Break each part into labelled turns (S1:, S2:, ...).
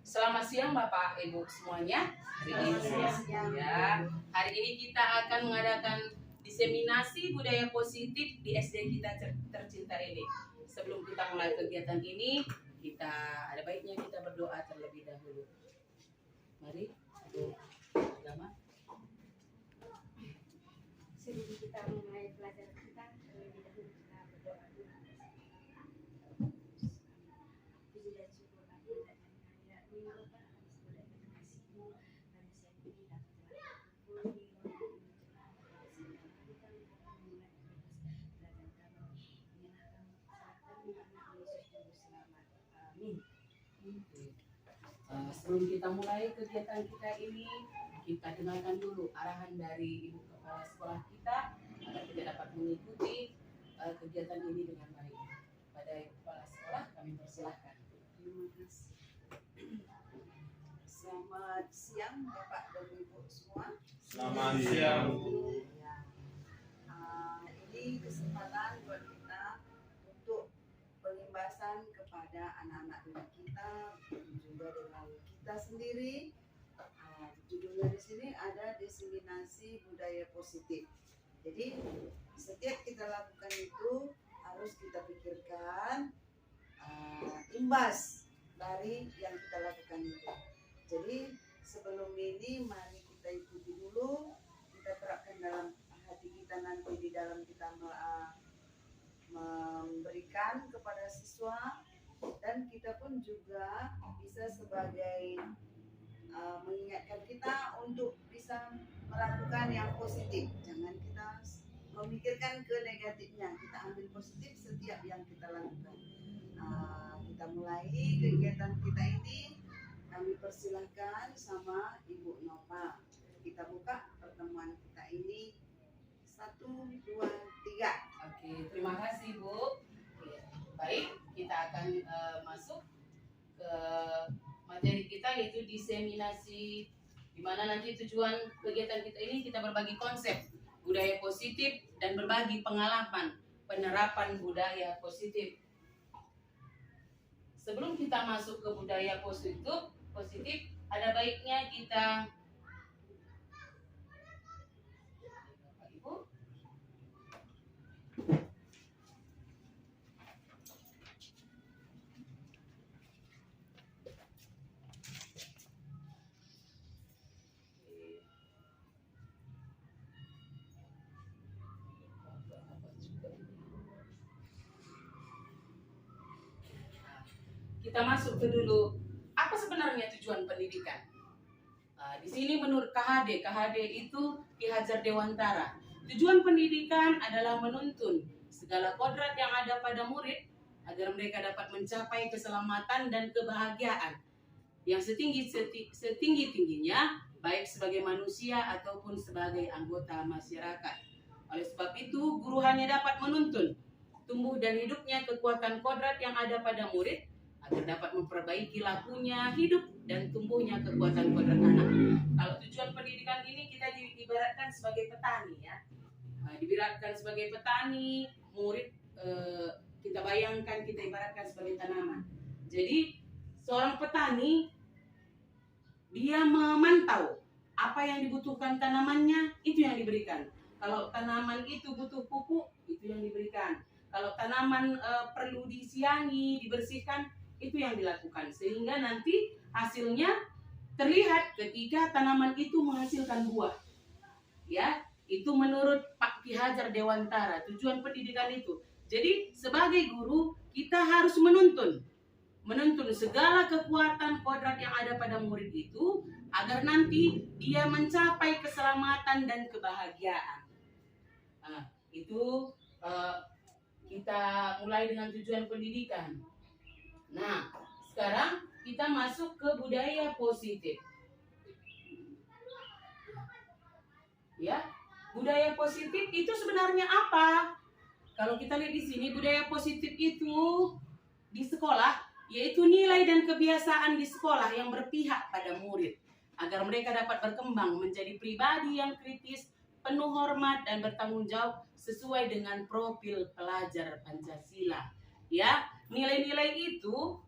S1: Selamat siang Bapak Ibu semuanya. Hari ini kita akan mengadakan diseminasi budaya positif di SD kita tercinta ini. Sebelum kita mulai kegiatan ini, ada baiknya kita berdoa terlebih dahulu. Mari, Ibu Agama.
S2: Sebelum kita mulai pelajaran kita, terlebih dahulu kita berdoa dulu. Puji dan syukur bagi dan hadiratmu ya Bapa, atas segala kasih-Mu pada siang ini dapat telah berkumpul di ruang ini pada segala hari kami akan memulai pelajaran kami menyerahkan serahkan anak Yesus Juru Selamat. Amin.
S1: Sebelum kita mulai kegiatan kita ini, kita dengarkan dulu arahan dari Ibu Kepala Sekolah kita agar kita dapat mengikuti kegiatan ini dengan baik. Pada Ibu Kepala Sekolah kami persilahkan.
S3: Terima kasih. Selamat siang Bapak dan Ibu semua.
S4: Selamat siang.
S3: Ya. Ini kesempatan buat kita untuk pengibasan kepada anak-anak didik kita, juga dengan kita sendiri. Judulnya di sini ada diseminasi budaya positif. Jadi setiap kita lakukan itu harus kita pikirkan imbas dari yang kita lakukan itu. Jadi sebelum ini mari kita ikuti dulu, kita terapkan dalam hati kita nanti di dalam kita memberikan kepada siswa, dan kita pun juga bisa sebagai mengingatkan kita untuk bisa melakukan yang positif. Jangan kita memikirkan ke negatifnya, kita ambil positif setiap yang kita lakukan. Kita mulai kegiatan kita ini, kami persilahkan sama Ibu Nova. Kita buka pertemuan kita ini 1, 2, 3.
S1: Oke, terima kasih Bu. Baik, kita akan masuk ke materi kita, yaitu diseminasi, di mana nanti tujuan kegiatan kita ini kita berbagi konsep budaya positif dan berbagi pengalaman penerapan budaya positif. Sebelum kita masuk ke budaya positif, ada baiknya kita kita masuk ke dulu apa sebenarnya tujuan pendidikan. Di sini menurut KHD itu Ki Hajar Dewantara, tujuan pendidikan adalah menuntun segala kodrat yang ada pada murid agar mereka dapat mencapai keselamatan dan kebahagiaan yang setinggi-tingginya, baik sebagai manusia ataupun sebagai anggota masyarakat. Oleh sebab itu, guru hanya dapat menuntun tumbuh dan hidupnya kekuatan kodrat yang ada pada murid agar dapat memperbaiki lakunya, hidup dan tumbuhnya kekuatan kodrat anak. Kalau tujuan pendidikan ini kita diibaratkan sebagai petani ya. Diibaratkan sebagai petani, murid kita bayangkan, kita ibaratkan sebagai tanaman. Jadi seorang petani dia memantau apa yang dibutuhkan tanamannya, itu yang diberikan. Kalau tanaman itu butuh pupuk, itu yang diberikan. Kalau tanaman perlu disiangi, dibersihkan, itu yang dilakukan, sehingga nanti hasilnya terlihat ketika tanaman itu menghasilkan buah. Ya, itu menurut Pak Ki Hajar Dewantara tujuan pendidikan itu. Jadi sebagai guru kita harus menuntun segala kekuatan kodrat yang ada pada murid itu agar nanti dia mencapai keselamatan dan kebahagiaan. Itu kita mulai dengan tujuan pendidikan. Nah, sekarang kita masuk ke budaya positif. Ya, budaya positif itu sebenarnya apa? Kalau kita lihat di sini, budaya positif itu di sekolah, yaitu nilai dan kebiasaan di sekolah yang berpihak pada murid agar mereka dapat berkembang menjadi pribadi yang kritis, penuh hormat dan bertanggung jawab sesuai dengan profil pelajar Pancasila. Ya, nilai-nilai itu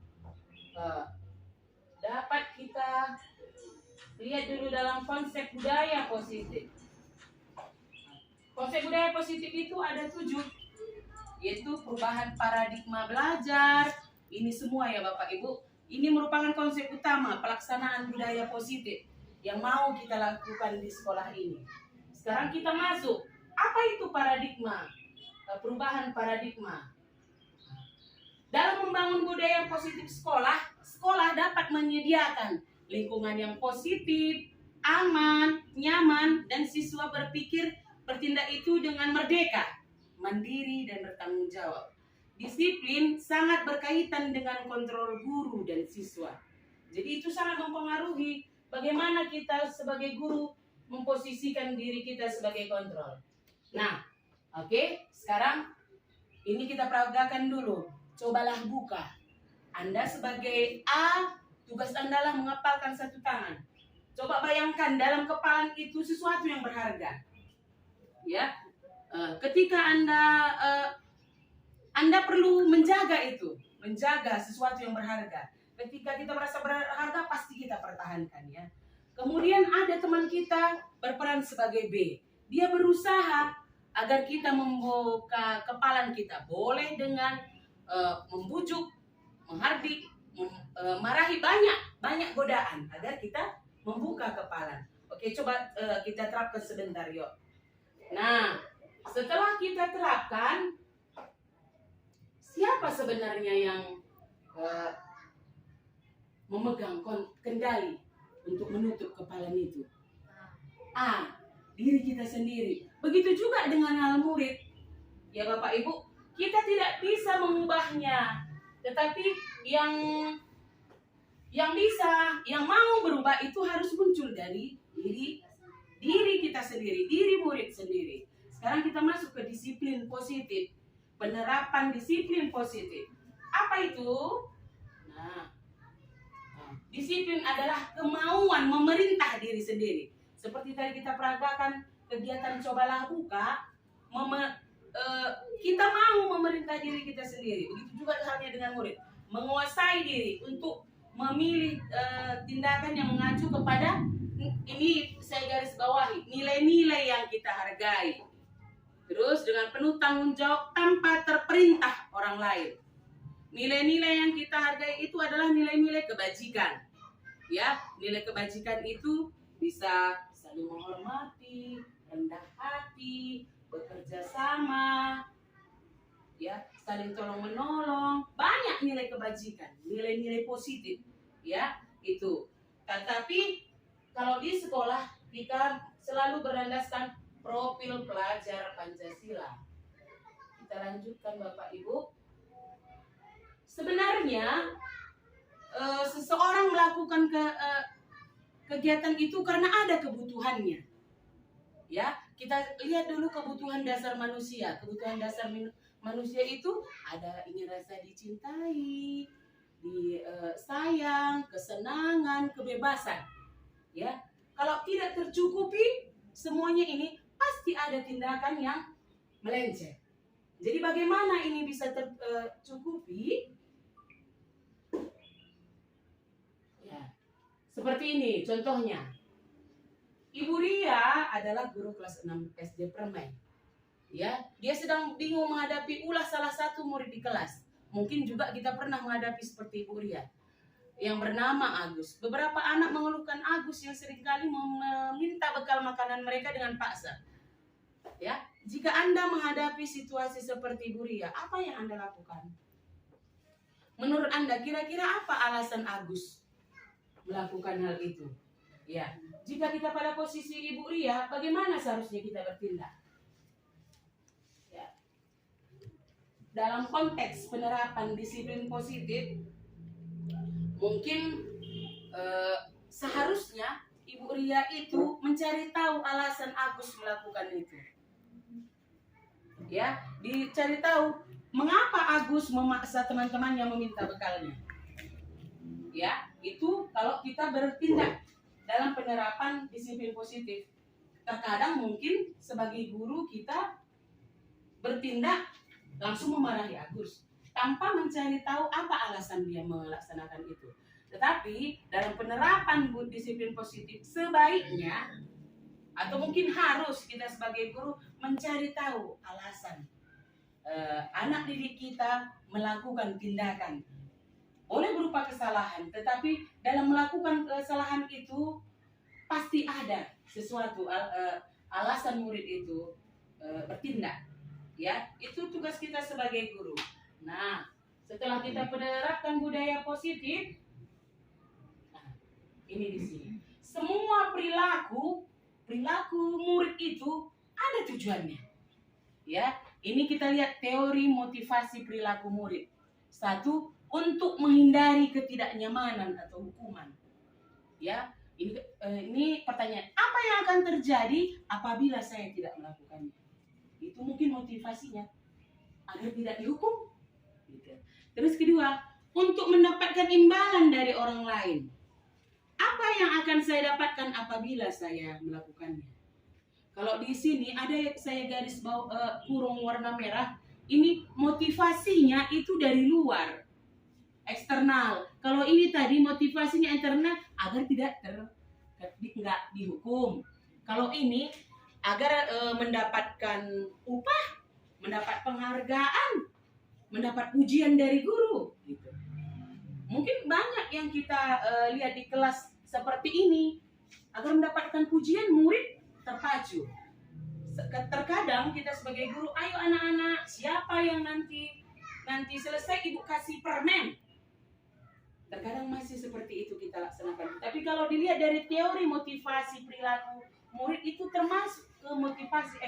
S1: dapat kita lihat dulu dalam konsep budaya positif. Konsep budaya positif itu ada 7, yaitu perubahan paradigma belajar. Ini semua ya Bapak Ibu, ini merupakan konsep utama pelaksanaan budaya positif yang mau kita lakukan di sekolah ini. Sekarang kita masuk, apa itu paradigma? Perubahan paradigma. Dalam membangun budaya positif sekolah, sekolah dapat menyediakan lingkungan yang positif, aman, nyaman, dan siswa berpikir bertindak itu dengan merdeka, mandiri, dan bertanggung jawab. Disiplin sangat berkaitan dengan kontrol guru dan siswa. Jadi itu sangat mempengaruhi bagaimana kita sebagai guru memposisikan diri kita sebagai kontrol. Nah, oke, sekarang ini kita peragakan dulu. Cobalah buka. Anda sebagai A, tugas Anda lah menghafalkan 1 tangan. Coba bayangkan dalam kepala itu sesuatu yang berharga. Ya, ketika Anda perlu menjaga itu, menjaga sesuatu yang berharga. Ketika kita merasa berharga, pasti kita pertahankan ya. Kemudian ada teman kita berperan sebagai B. Dia berusaha agar kita membuka kepala kita. Boleh dengan membujuk, menghardik, marahi, banyak godaan agar kita membuka kepala. Oke, coba kita terapkan sebentar yuk. Nah, setelah kita terapkan, siapa sebenarnya yang memegang kendali untuk menutup kepala itu? A, diri kita sendiri. Begitu juga dengan hal murid. Ya Bapak Ibu, kita tidak bisa mengubahnya, tetapi yang bisa, yang mau berubah itu harus muncul dari diri kita sendiri, diri murid sendiri. Sekarang kita masuk ke disiplin positif, penerapan disiplin positif. Apa itu? Nah, disiplin adalah kemauan memerintah diri sendiri. Seperti tadi kita peragakan kegiatan cobalah buka, kita mau memerintah diri kita sendiri. Begitu juga halnya dengan murid, menguasai diri untuk memilih tindakan yang mengacu kepada, ini saya garis bawahi, nilai-nilai yang kita hargai. Terus dengan penuh tanggung jawab tanpa terperintah orang lain. Nilai-nilai yang kita hargai itu adalah nilai-nilai kebajikan. Ya, nilai kebajikan itu bisa saling menghormati, rendah hati, bekerja sama, ya, saling tolong menolong, banyak nilai kebajikan, nilai-nilai positif, ya, itu. Tetapi kalau di sekolah kita selalu berlandaskan profil pelajar Pancasila. Kita lanjutkan Bapak Ibu. Sebenarnya seseorang melakukan kegiatan itu karena ada kebutuhannya. Ya, kita lihat dulu kebutuhan dasar manusia. Kebutuhan dasar manusia itu ada ingin rasa dicintai, sayang, kesenangan, kebebasan. Ya, kalau tidak tercukupi semuanya ini, pasti ada tindakan yang melenceng. Jadi bagaimana ini bisa tercukupi? Ya, seperti ini contohnya. Ibu Ria adalah guru kelas 6 SD Permai. Ya, dia sedang bingung menghadapi ulah salah satu murid di kelas. Mungkin juga kita pernah menghadapi seperti Ibu Ria yang bernama Agus. Beberapa anak mengeluhkan Agus yang seringkali meminta bekal makanan mereka dengan paksa. Ya, jika Anda menghadapi situasi seperti Ibu Ria, apa yang Anda lakukan? Menurut Anda, kira-kira apa alasan Agus melakukan hal itu? Ya, jika kita pada posisi Ibu Ria, bagaimana seharusnya kita bertindak? Ya. Dalam konteks penerapan disiplin positif, mungkin seharusnya Ibu Ria itu mencari tahu alasan Agus melakukan itu. Ya, dicari tahu mengapa Agus memaksa teman-temannya meminta bekalnya. Ya, itu kalau kita bertindak dalam penerapan disiplin positif. Terkadang mungkin sebagai guru kita bertindak langsung memarahi Agus tanpa mencari tahu apa alasan dia melaksanakan itu. Tetapi dalam penerapan disiplin positif sebaiknya atau mungkin harus kita sebagai guru mencari tahu alasan anak didik kita melakukan tindakan. Boleh berupa kesalahan, tetapi dalam melakukan kesalahan itu pasti ada sesuatu alasan murid itu bertindak. Ya, itu tugas kita sebagai guru. Nah, setelah kita menerapkan budaya positif, nah, ini di sini. Semua perilaku murid itu ada tujuannya. Ya, ini kita lihat teori motivasi perilaku murid. Satu, untuk menghindari ketidaknyamanan atau hukuman. Ya, ini pertanyaan, apa yang akan terjadi apabila saya tidak melakukannya? Itu mungkin motivasinya agar tidak dihukum. Gitu. Terus kedua, untuk mendapatkan imbalan dari orang lain. Apa yang akan saya dapatkan apabila saya melakukannya? Kalau di sini ada saya garis bawah kurung warna merah, ini motivasinya itu dari luar, eksternal. Kalau ini tadi motivasinya internal agar tidak nggak dihukum. Kalau ini agar mendapatkan upah, mendapat penghargaan, mendapat pujian dari guru. Gitu. Mungkin banyak yang kita lihat di kelas seperti ini, agar mendapatkan pujian murid terpacu. Terkadang kita sebagai guru, ayo anak-anak, siapa yang nanti selesai ibu kasih permen. Terkadang masih seperti itu kita laksanakan. Tapi kalau dilihat dari teori motivasi perilaku murid itu termasuk ke motivasi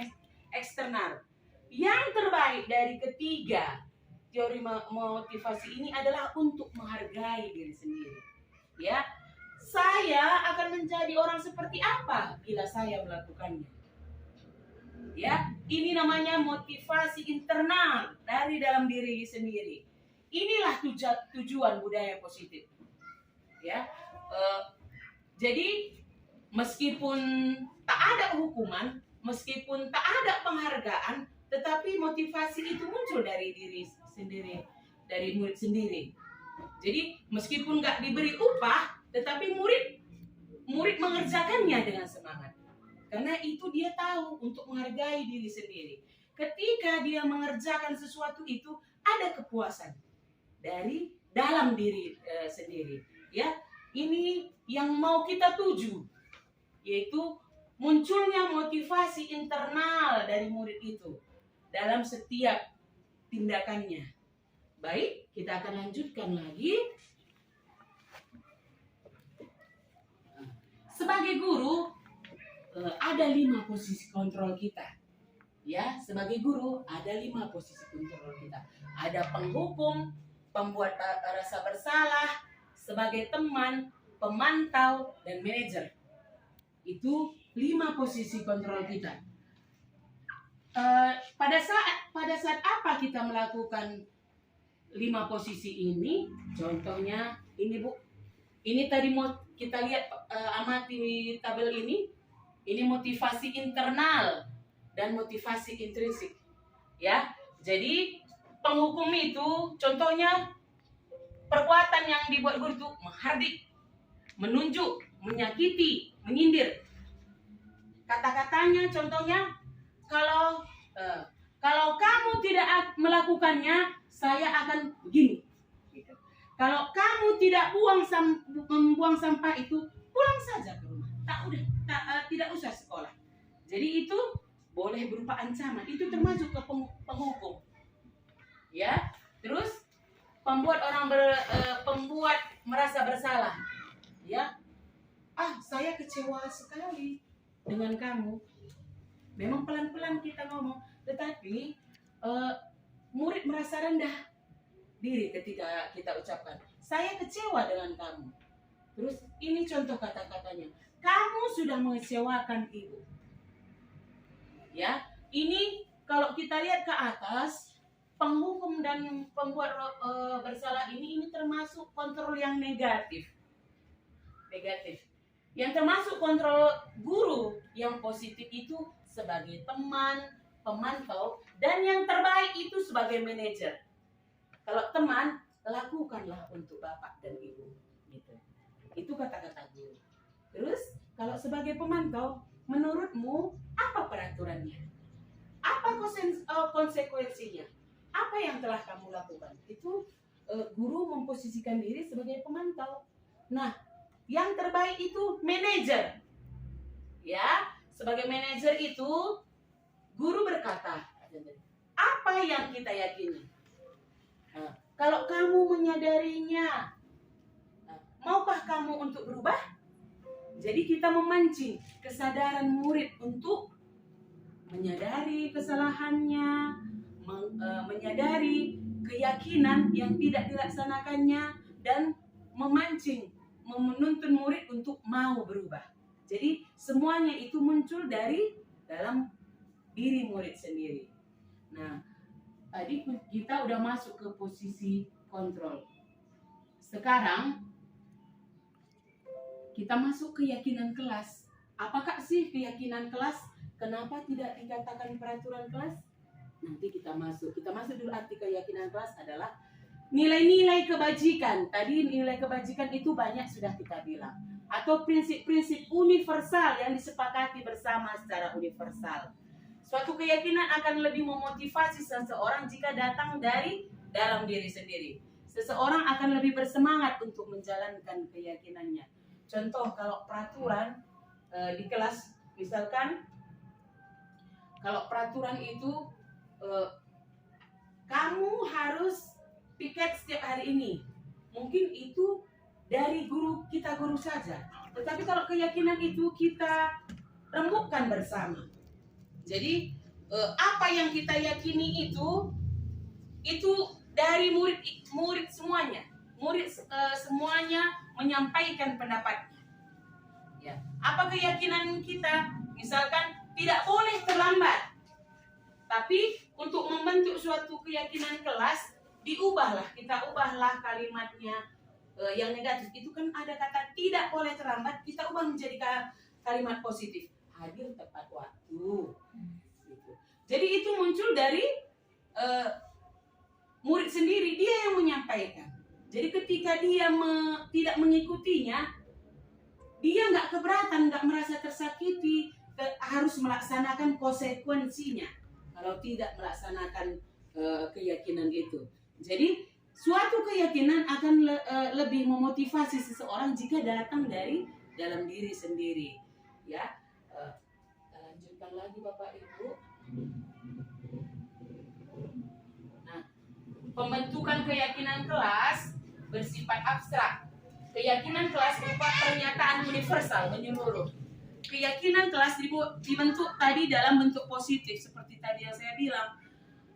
S1: eksternal. Yang terbaik dari ketiga teori motivasi ini adalah untuk menghargai diri sendiri. Ya, saya akan menjadi orang seperti apa bila saya melakukannya. Ya, ini namanya motivasi internal dari dalam diri sendiri. Inilah tujuan budaya positif. Ya, jadi meskipun tak ada hukuman, meskipun tak ada penghargaan, tetapi motivasi itu muncul dari diri sendiri, dari murid sendiri. Jadi meskipun nggak diberi upah, tetapi murid mengerjakannya dengan semangat. Karena itu dia tahu untuk menghargai diri sendiri. Ketika dia mengerjakan sesuatu itu ada kepuasan dari dalam diri sendiri. Ya, ini yang mau kita tuju, yaitu munculnya motivasi internal dari murid itu dalam setiap tindakannya. Baik, kita akan lanjutkan lagi. Sebagai guru, ada 5 posisi kontrol kita. Ya, sebagai guru ada 5 posisi kontrol kita. Ada penghukum, pembuat rasa bersalah, sebagai teman, pemantau, dan manajer. Itu 5 posisi kontrol kita. Pada saat apa kita melakukan 5 posisi ini? Contohnya ini Bu. Ini tadi mau kita lihat amati tabel ini. Ini motivasi internal dan motivasi intrinsik. Ya. Jadi penghukum itu contohnya perbuatan yang dibuat guru itu menghardik, menunjuk, menyakiti, menyindir. Kata-katanya contohnya kalau kamu tidak melakukannya, saya akan begini. Gitu. Kalau kamu tidak membuang sampah itu, pulang saja ke rumah. Tidak usah sekolah. Jadi itu boleh berupa ancaman. Itu termasuk ke penghukum. Ya. Terus pembuat merasa bersalah. Ya. Saya kecewa sekali dengan kamu. Memang pelan-pelan kita ngomong, tetapi murid merasa rendah diri ketika kita ucapkan, saya kecewa dengan kamu. Terus ini contoh kata-katanya, kamu sudah mengecewakan ibu. Ya, ini kalau kita lihat ke atas, penghukum dan pembuat bersalah ini termasuk kontrol yang negatif. Yang termasuk kontrol guru yang positif itu sebagai teman, pemantau, dan yang terbaik itu sebagai manajer. Kalau teman, lakukanlah untuk bapak dan ibu. Gitu. Itu kata-kata guru. Terus kalau sebagai pemantau, menurutmu apa peraturannya? Apa konsekuensinya? Apa yang telah kamu lakukan? Itu guru memposisikan diri sebagai pemantau. Nah, yang terbaik itu manajer. Ya, sebagai manajer itu guru berkata, apa yang kita yakini? Nah, kalau kamu menyadarinya, maukah kamu untuk berubah? Jadi kita memancing kesadaran murid untuk menyadari kesalahannya, menyadari keyakinan yang tidak dilaksanakannya, dan menuntun murid untuk mau berubah. Jadi semuanya itu muncul dari dalam diri murid sendiri. Nah, tadi kita udah masuk ke posisi kontrol. Sekarang kita masuk keyakinan kelas. Apakah sih keyakinan kelas? Kenapa tidak dikatakan peraturan kelas? Nanti kita masuk dulu. Arti keyakinan kelas adalah nilai-nilai kebajikan. Tadi nilai kebajikan itu banyak sudah kita bilang. Atau prinsip-prinsip universal yang disepakati bersama secara universal. Suatu keyakinan akan lebih memotivasi seseorang jika datang dari dalam diri sendiri. Seseorang akan lebih bersemangat untuk menjalankan keyakinannya. Contoh kalau peraturan di kelas, misalkan kalau peraturan itu kamu harus piket setiap hari ini. Mungkin itu dari guru saja. Tetapi kalau keyakinan itu kita rembukkan bersama. Jadi apa yang kita yakini itu dari murid semuanya. Murid semuanya menyampaikan pendapatnya. Ya. Apa keyakinan kita? Misalkan tidak boleh terlambat. Tapi untuk membentuk suatu keyakinan kelas, kita ubahlah kalimatnya yang negatif. Itu kan ada kata tidak boleh terlambat, kita ubah menjadi kalimat positif. Hadir tepat waktu. Gitu. Jadi itu muncul dari murid sendiri, dia yang menyampaikan. Jadi ketika dia tidak mengikutinya, dia nggak keberatan, nggak merasa tersakiti, harus melaksanakan konsekuensinya kalau tidak melaksanakan keyakinan itu. Jadi suatu keyakinan akan lebih memotivasi seseorang jika datang dari dalam diri sendiri. Ya, kita lanjutkan lagi Bapak Ibu. Nah, pembentukan keyakinan kelas bersifat abstrak. Keyakinan kelas berupa pernyataan universal menyeluruh. Keyakinan kelas dibentuk tadi dalam bentuk positif seperti tadi yang saya bilang.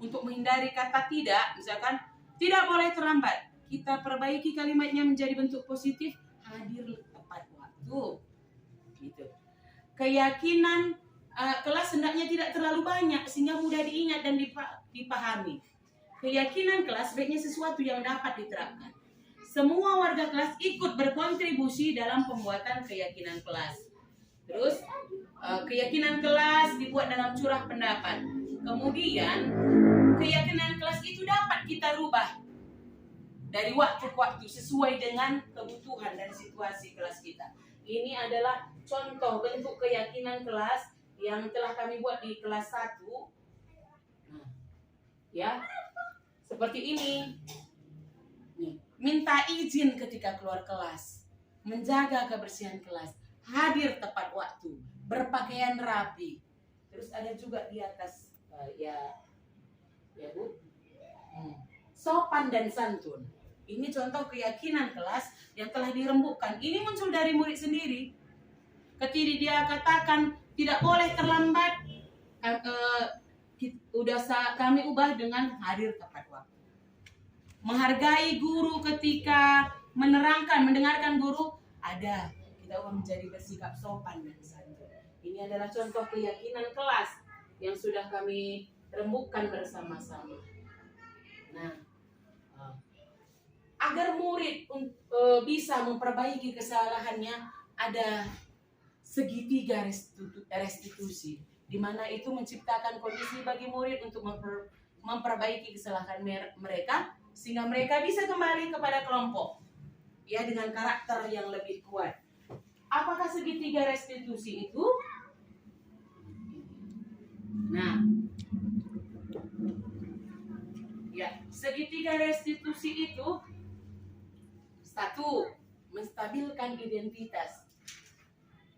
S1: Untuk menghindari kata tidak, misalkan tidak boleh terlambat, kita perbaiki kalimatnya menjadi bentuk positif, hadir tepat waktu. Gitu. Keyakinan kelas hendaknya tidak terlalu banyak sehingga mudah diingat dan dipahami. Keyakinan kelas sebaiknya sesuatu yang dapat diterapkan. Semua warga kelas ikut berkontribusi dalam pembuatan keyakinan kelas. Terus keyakinan kelas dibuat dalam curah pendapat. Kemudian keyakinan kelas itu dapat kita rubah dari waktu ke waktu sesuai dengan kebutuhan dan situasi kelas kita. Ini adalah contoh bentuk keyakinan kelas yang telah kami buat di kelas 1. Nah, ya, seperti ini. Nih, minta izin ketika keluar kelas, menjaga kebersihan kelas, hadir tepat waktu, berpakaian rapi. Terus ada juga di atas ya Bu, sopan dan santun. Ini contoh keyakinan kelas yang telah dirembukkan. Ini muncul dari murid sendiri. Ketika dia katakan tidak boleh terlambat, kami ubah dengan hadir tepat waktu. Menghargai guru ketika mendengarkan guru, ada kita ubah menjadi bersikap sopan dan santun. Ini adalah contoh keyakinan kelas yang sudah kami rembukkan bersama-sama. Nah, agar murid bisa memperbaiki kesalahannya, ada segitiga restitusi, di mana itu menciptakan kondisi bagi murid untuk memperbaiki kesalahan mereka, sehingga mereka bisa kembali kepada kelompok. ya, dengan karakter yang lebih kuat. Apakah segitiga restitusi itu? Nah, ya, segitiga restitusi itu satu, menstabilkan identitas.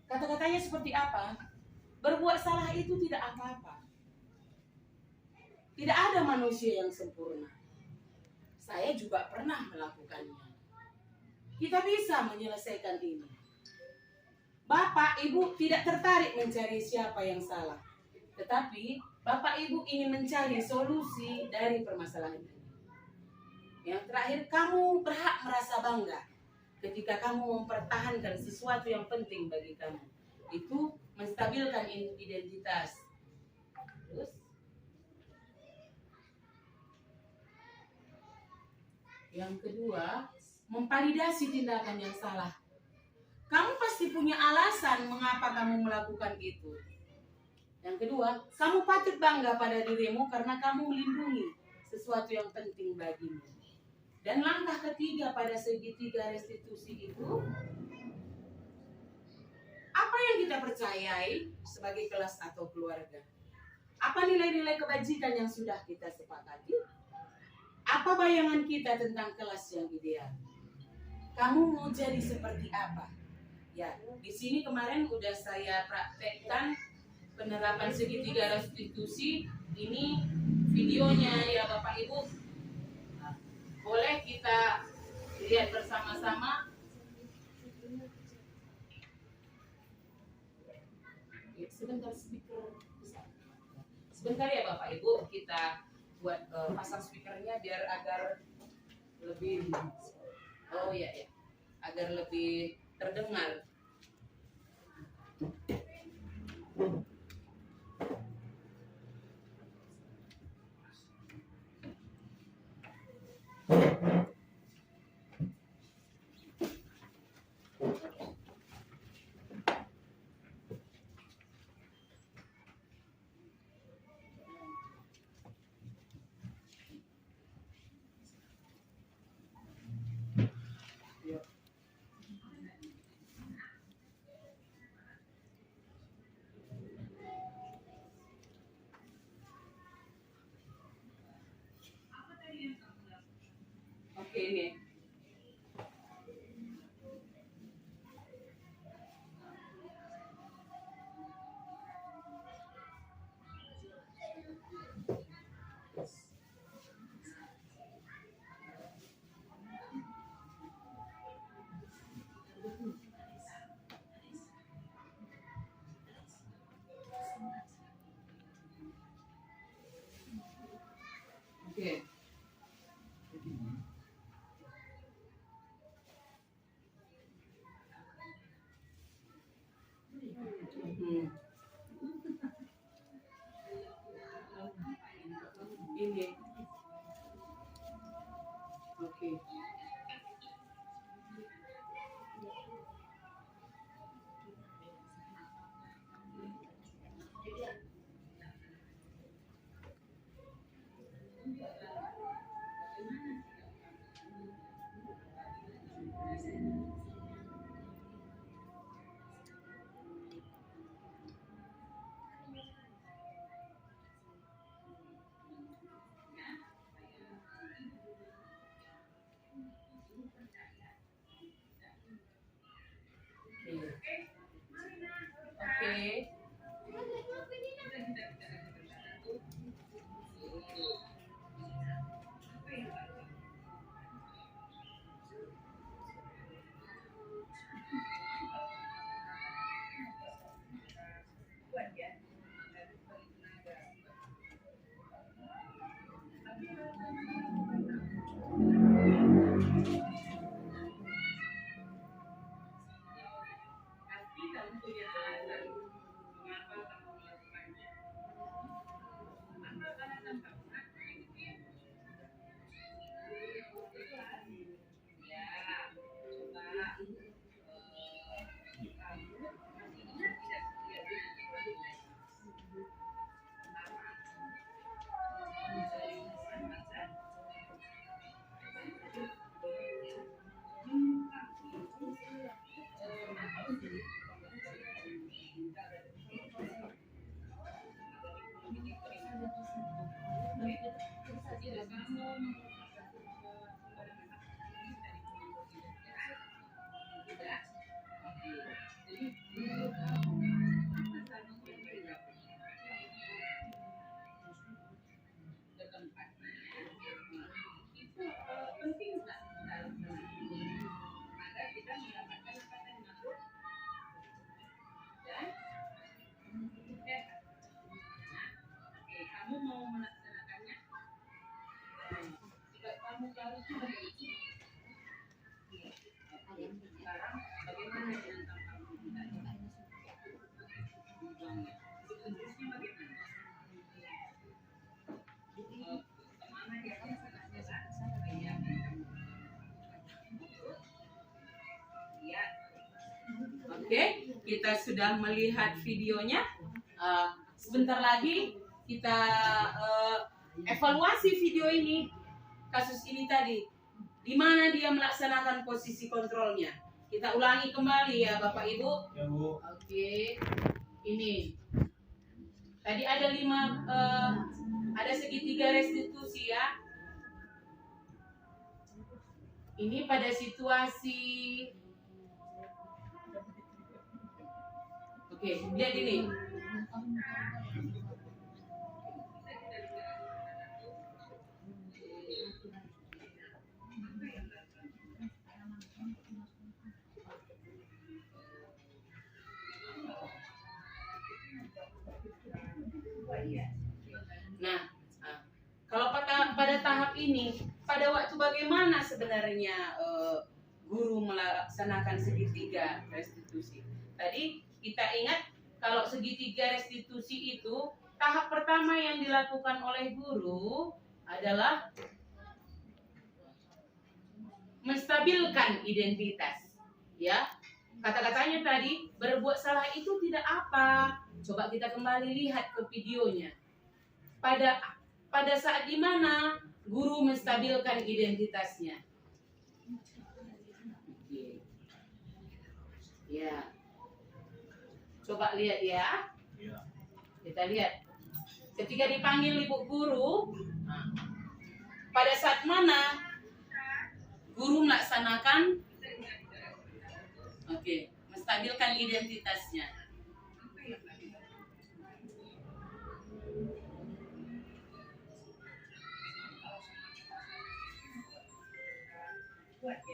S1: Kata-katanya seperti apa? Berbuat salah itu tidak apa-apa. Tidak ada manusia yang sempurna. Saya juga pernah melakukannya. Kita bisa menyelesaikan ini. Bapak, Ibu tidak tertarik mencari siapa yang salah. Tetapi Bapak, Ibu ingin mencari solusi dari permasalahan ini. Yang terakhir, kamu berhak merasa bangga ketika kamu mempertahankan sesuatu yang penting bagi kamu. Itu menstabilkan identitas. Terus, yang kedua, memvalidasi tindakan yang salah. Kamu pasti punya alasan mengapa kamu melakukan itu. Yang kedua, kamu patut bangga pada dirimu karena kamu melindungi sesuatu yang penting bagimu. Dan langkah ketiga pada segitiga restitusi itu, apa yang kita percayai sebagai kelas atau keluarga? Apa nilai-nilai kebajikan yang sudah kita sepakati? Apa bayangan kita tentang kelas yang ideal? Kamu mau jadi seperti apa? Ya, di sini kemarin udah saya praktekkan penerapan segitiga restitusi. Ini videonya ya Bapak Ibu. Nah, boleh kita lihat bersama-sama. Sebentar speaker. Sebentar ya Bapak Ibu, kita buat pasang speakernya biar agar lebih, oh ya ya, agar lebih terdengar. Oke, ini. Oke. Ini. Oke. Oke. Oke, kita sudah melihat videonya. Sebentar lagi kita evaluasi video ini, kasus ini tadi, di mana dia melaksanakan posisi kontrolnya. Kita ulangi kembali ya Bapak Ibu.
S4: Ya, Bu.
S1: Oke, ini tadi ada ada segitiga restitusi ya. Ini pada situasi. Oke, lihat ini. Nah, kalau pada tahap ini, pada waktu bagaimana sebenarnya guru melaksanakan segitiga restitusi? Tadi kita ingat kalau segitiga restitusi itu tahap pertama yang dilakukan oleh guru adalah menstabilkan identitas. Ya, kata-katanya tadi berbuat salah itu tidak apa. Coba kita kembali lihat ke videonya. Pada saat dimana guru menstabilkan identitasnya. Ya. Coba lihat ya. Kita lihat. Ketika dipanggil ibu guru, pada saat mana guru melaksanakan menstabilkan identitasnya. Oke.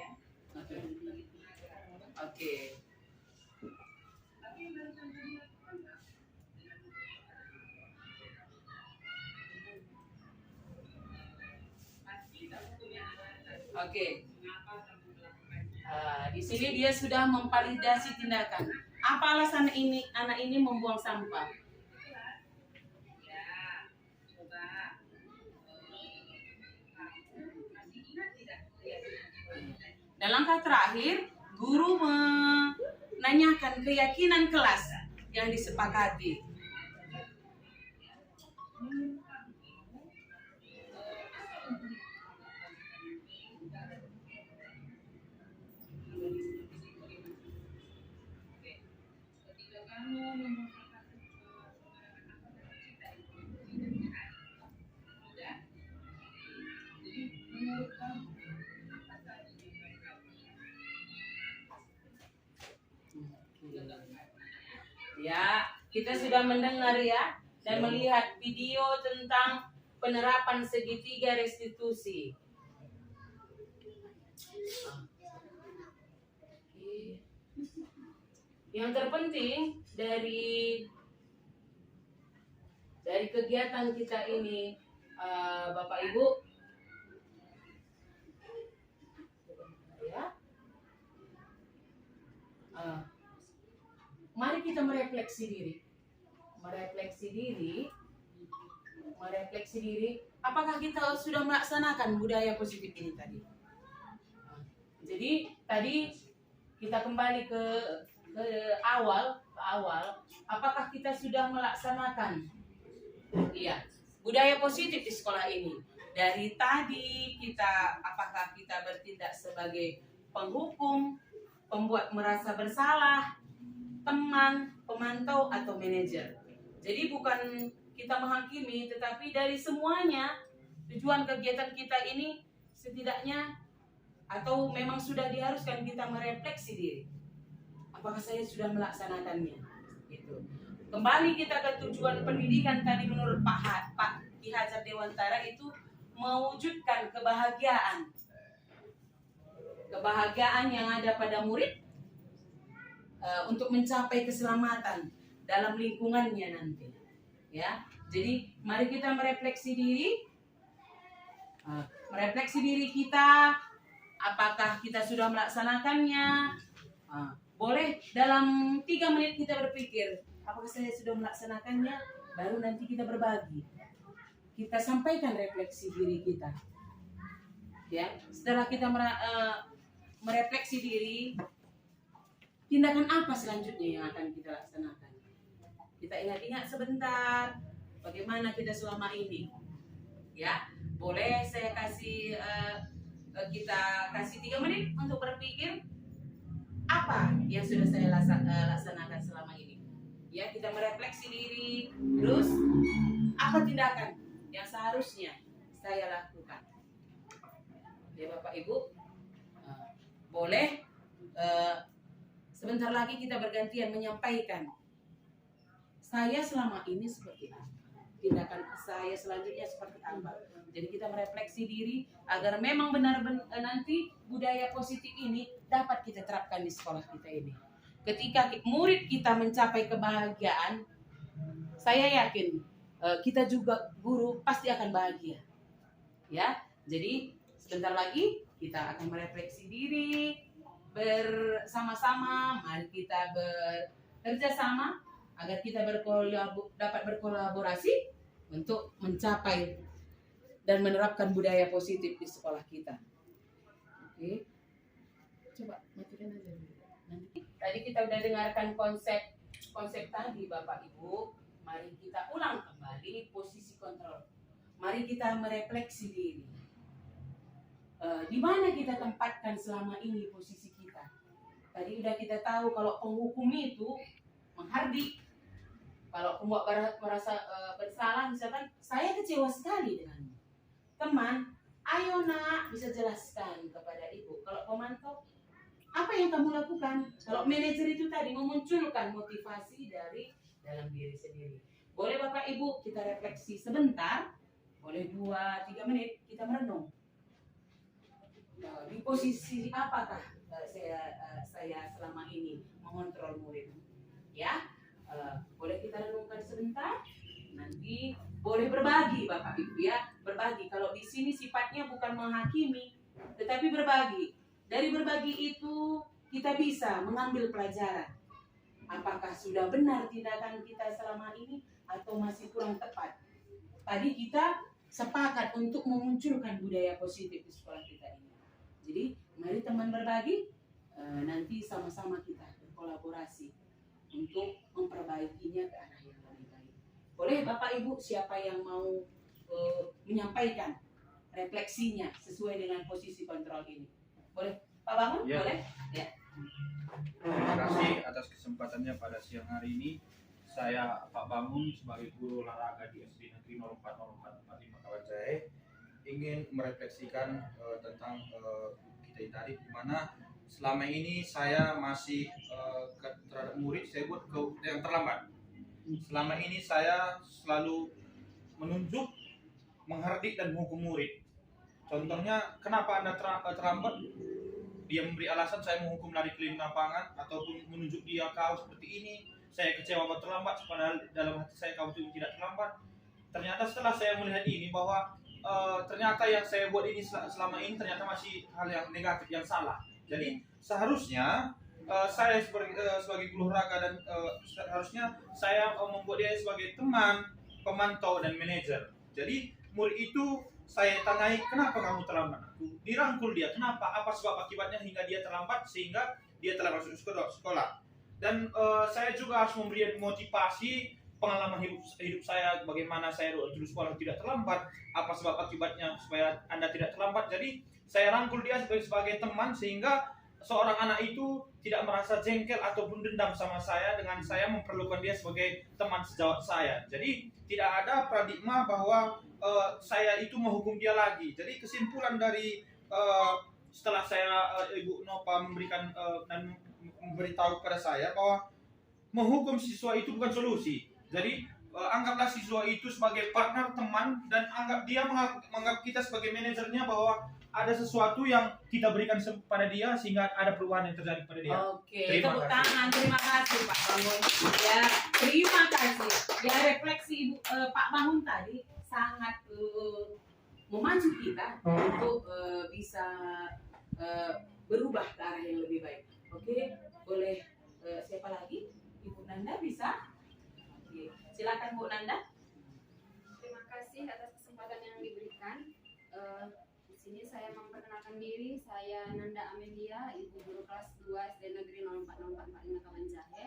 S1: Oke. Di sini dia sudah memvalidasi tindakan. Apa alasan anak ini membuang sampah? Dan langkah terakhir, guru menanyakan keyakinan kelas yang disepakati. Ya, kita sudah mendengar ya dan melihat video tentang penerapan segitiga restitusi. Yang terpenting dari kegiatan kita ini, Bapak Ibu, ya, mari kita merefleksi diri, apakah kita sudah melaksanakan budaya positif ini tadi? Jadi tadi kita kembali ke awal, apakah kita sudah melaksanakan budaya positif di sekolah ini? Dari tadi apakah kita bertindak sebagai penghukum, pembuat merasa bersalah, teman, pemantau, atau manajer. Jadi bukan kita menghakimi, tetapi dari semuanya tujuan kegiatan kita ini setidaknya atau memang sudah diharuskan kita merefleksi diri. Apakah saya sudah melaksanakannya? Gitu. Kembali kita ke tujuan pendidikan tadi menurut Pak Ki Hajar Dewantara itu mewujudkan kebahagiaan yang ada pada murid untuk mencapai keselamatan dalam lingkungannya nanti. Ya, jadi mari kita merefleksi diri. merefleksi diri kita, apakah kita sudah melaksanakannya. Boleh dalam 3 menit kita berpikir, apakah saya sudah melaksanakannya, baru nanti kita berbagi. Kita sampaikan refleksi diri kita. Ya, setelah kita merefleksi diri, tindakan apa selanjutnya yang akan kita laksanakan? Kita ingat-ingat sebentar bagaimana kita selama ini. Ya, boleh saya kasih kita kasih 3 menit untuk berpikir apa yang sudah saya laksanakan selama ini. Ya, kita merefleksi diri, terus apa tindakan yang seharusnya saya lakukan. Ya Bapak Ibu, boleh sebentar lagi kita bergantian menyampaikan saya selama ini seperti apa, tindakan saya selanjutnya seperti apa. Jadi kita merefleksi diri agar memang benar-benar nanti budaya positif ini dapat kita terapkan di sekolah kita ini. Ketika murid kita mencapai kebahagiaan, saya yakin kita juga guru pasti akan bahagia. Ya, jadi sebentar lagi kita akan merefleksi diri bersama-sama. Mari kita bekerja sama agar kita dapat berkolaborasi untuk mencapai dan menerapkan budaya positif di sekolah kita. Oke, coba matikan aja dulu. Nanti tadi kita udah dengarkan konsep tadi Bapak Ibu. Mari kita ulang kembali posisi kontrol. Mari kita merefleksi diri. Di mana kita tempatkan selama ini posisi kita? Tadi udah kita tahu kalau penghukum itu menghardik. Kalau pembuat merasa bersalah, misalkan saya kecewa sekali denganmu. Teman, ayo nak, bisa jelaskan kepada ibu. Kalau pemantau, apa yang kamu lakukan? Kalau manajer itu tadi memunculkan motivasi dari dalam diri sendiri. Boleh Bapak Ibu kita refleksi sebentar, boleh 2-3 menit kita merenung. Di posisi apakah saya selama ini mengontrol murid? Ya, boleh kita renungkan sebentar. Nanti boleh berbagi Bapak Ibu ya, berbagi. Kalau di sini sifatnya bukan menghakimi, tetapi berbagi. Dari berbagi itu kita bisa mengambil pelajaran. Apakah sudah benar tindakan kita selama ini atau masih kurang tepat? Tadi kita sepakat untuk memunculkan budaya positif di sekolah kita ini. Jadi mari teman berbagi, nanti sama-sama kita berkolaborasi untuk memperbaikinya ke arah yang lebih baik. Boleh Bapak Ibu siapa yang mau menyampaikan refleksinya sesuai dengan posisi kontrol ini? Boleh Pak Bangun? Ya. Boleh? Ya.
S4: Terima kasih atas kesempatannya pada siang hari ini. Saya Pak Bangun sebagai guru olahraga di SD Negeri 040445 Kawajaya ingin merefleksikan tentang kita tadi, di mana selama ini saya masih terhadap murid saya buat yang terlambat. Selama ini saya selalu menunjuk, menghardik dan menghukum murid. Contohnya, kenapa Anda terlambat? Dia memberi alasan saya menghukum lari keliling lapangan ataupun menunjuk dia kau seperti ini. Saya kecewa kau terlambat, padahal dalam hati saya kau itu tidak terlambat. Ternyata setelah saya melihat ini bahwa ternyata yang saya buat ini selama ini ternyata masih hal yang negatif, yang salah. Jadi seharusnya saya sebagai guru olahraga dan seharusnya saya membuat dia sebagai teman, pemantau dan manajer. Jadi murid itu saya tanyai, kenapa kamu terlambat? Dirangkul dia, kenapa? Apa sebab akibatnya hingga dia terlambat sehingga dia telah masuk sekolah. Dan saya juga harus memberi motivasi pengalaman hidup saya, bagaimana saya dulu sekolah tidak terlambat, apa sebab akibatnya supaya Anda tidak terlambat. Jadi saya rangkul dia sebagai teman sehingga seorang anak itu tidak merasa jengkel ataupun dendam sama saya dengan saya memperlukan dia sebagai teman sejawat saya. Jadi tidak ada paradigma bahwa saya itu menghukum dia lagi. Jadi kesimpulan dari setelah saya Ibu Nopa memberikan dan memberitahu kepada saya bahwa menghukum siswa itu bukan solusi. Jadi anggaplah siswa itu sebagai partner, teman, dan menganggap kita sebagai manajernya bahwa ada sesuatu yang kita berikan kepada dia sehingga ada perubahan yang terjadi pada dia.
S1: Oke, tepuk tangan. Terima kasih Pak Bangun. Ya, terima kasih. Ya, refleksi Ibu Pak Bangun tadi sangat memacu kita untuk bisa berubah ke arah yang lebih baik. Oke, boleh siapa lagi? Ibu Nanda bisa? Oke, silakan Bu Nanda.
S2: Terima kasih atas kesempatan yang diberikan. Di sini saya memperkenalkan diri, saya Nanda Amelia, Ibu Guru kelas 2 SD Negeri 040445 Kawanjahe.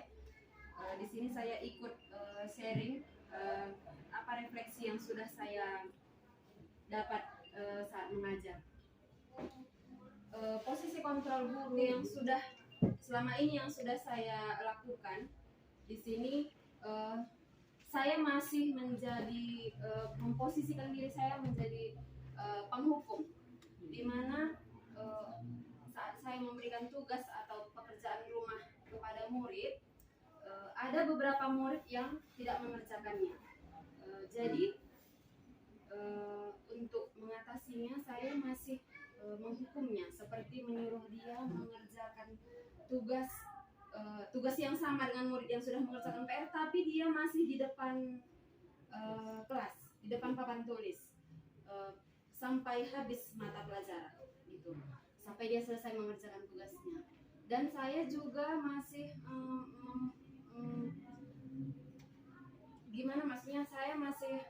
S2: Di sini saya ikut sharing apa refleksi yang sudah saya dapat saat mengajar. Posisi kontrol guru yang sudah selama ini yang sudah saya lakukan di sini, saya masih menjadi memposisikan diri saya menjadi penghukum, di mana saat saya memberikan tugas atau pekerjaan rumah kepada murid, ada beberapa murid yang tidak mengerjakannya. Jadi untuk mengatasinya saya masih menghukumnya, seperti menyuruh dia mengerjakan tugas yang sama dengan murid yang sudah mengerjakan PR, tapi dia masih di depan kelas, di depan papan tulis, sampai habis mata pelajaran gitu, sampai dia selesai mengerjakan tugasnya. Dan saya juga masih gimana, maksudnya saya masih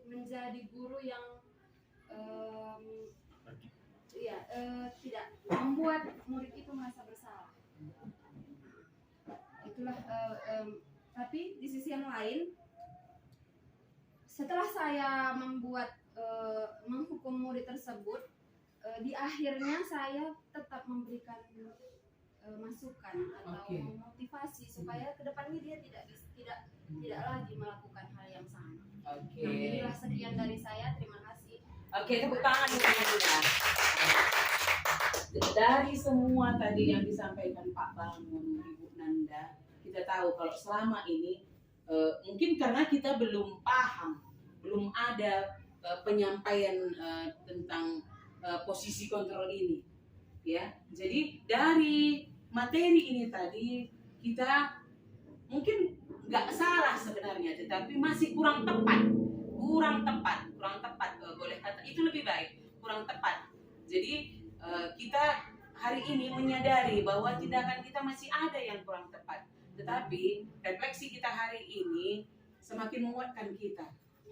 S2: menjadi guru yang tidak membuat murid itu merasa bersalah. Itulah. Tapi di sisi yang lain, setelah saya menghukum murid tersebut, di akhirnya saya tetap memberikan masukan atau motivasi supaya kedepannya dia tidak lagi melakukan hal yang sama.
S1: Oke.
S2: Nah, inilah sekian dari saya. Terima kasih.
S1: Oke, tepuk tangan ya. Dari semua tadi yang disampaikan Pak Bangun, Ibu Nanda, kita tahu kalau selama ini mungkin karena kita belum paham, belum ada penyampaian tentang posisi kontrol ini, ya. Jadi dari materi ini tadi kita mungkin nggak salah sebenarnya, tetapi masih kurang tepat, boleh kata itu lebih baik, kurang tepat. Jadi kita hari ini menyadari bahwa tindakan kita masih ada yang kurang tepat, tetapi refleksi kita hari ini semakin menguatkan kita.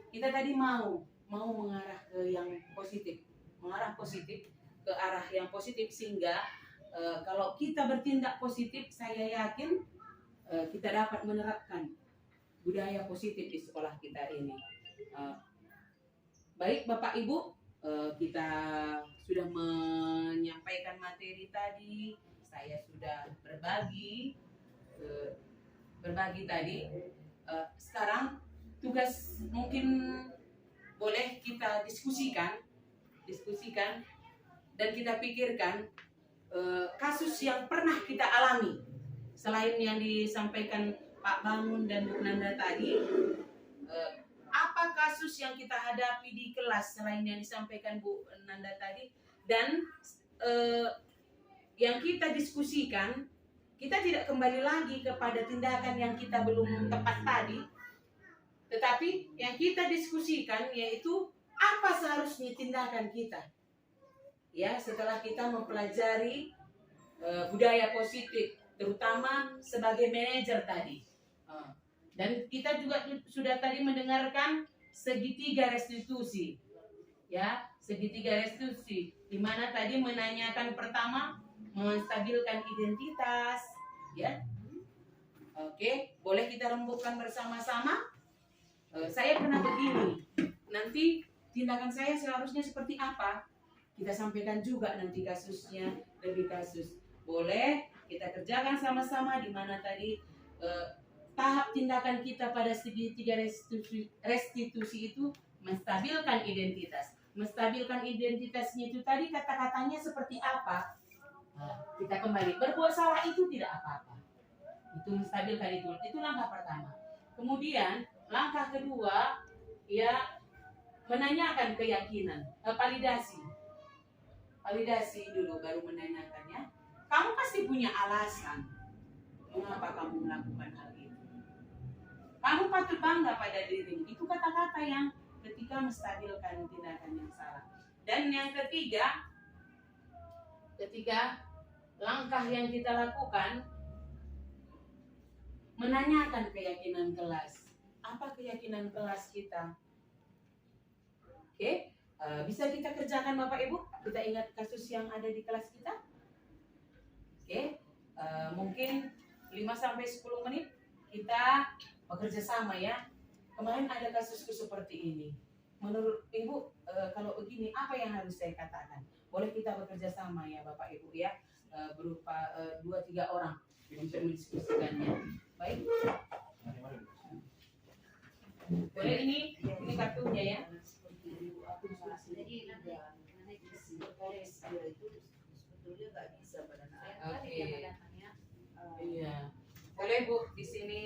S1: Kita tadi mau mengarah ke yang positif, ke arah yang positif, sehingga kalau kita bertindak positif, saya yakin kita dapat menerapkan budaya positif di sekolah kita ini. Baik Bapak Ibu, kita sudah menyampaikan materi tadi, saya sudah berbagi tadi. Sekarang tugas mungkin boleh kita diskusikan dan kita pikirkan kasus yang pernah kita alami selain yang disampaikan Pak Bangun dan Bu Nanda tadi. Apa kasus yang kita hadapi di kelas selain yang disampaikan Bu Nanda tadi, dan yang kita diskusikan, kita tidak kembali lagi kepada tindakan yang kita belum tepat tadi, tetapi yang kita diskusikan yaitu apa seharusnya tindakan kita, ya, setelah kita mempelajari budaya positif, terutama sebagai manajer tadi. Dan kita juga sudah tadi mendengarkan segitiga restitusi, ya, segitiga restitusi, di mana tadi menanyakan pertama menstabilkan identitas, ya. Oke, boleh kita rembukkan bersama-sama. Saya pernah begini, nanti tindakan saya seharusnya seperti apa? Kita sampaikan juga nanti kasusnya, lebih kasus. Boleh kita kerjakan sama-sama, di mana tadi tahap tindakan kita pada segitiga restitusi itu menstabilkan identitas. Menstabilkan identitasnya itu tadi kata-katanya seperti apa? Kita kembali, berbuat salah itu tidak apa-apa. Itu menstabilkan itu langkah pertama. Kemudian langkah kedua, ya, menanyakan keyakinan, validasi dulu baru menanyakannya. Kamu pasti punya alasan mengapa kamu melakukan hal itu. Kamu patut bangga pada dirimu. Itu kata-kata yang ketika menstabilkan tindakan yang salah. Dan yang ketiga, ketika langkah yang kita lakukan, menanyakan keyakinan kelas. Apa keyakinan kelas kita? Oke, bisa kita kerjakan Bapak Ibu? Kita ingat kasus yang ada di kelas kita? Oke, mungkin 5-10 menit kita bekerja sama ya. Kemarin ada kasusku seperti ini. Menurut Ibu, kalau begini apa yang harus saya katakan? Boleh kita bekerja sama ya Bapak Ibu ya, berupa 2-3 orang untuk mendiskusikannya. Baik. Boleh ini kartunya ya.
S3: Jadi nanti dia itu sebetulnya nggak bisa pada anak.
S1: Oke. Iya. Boleh Bu di sini.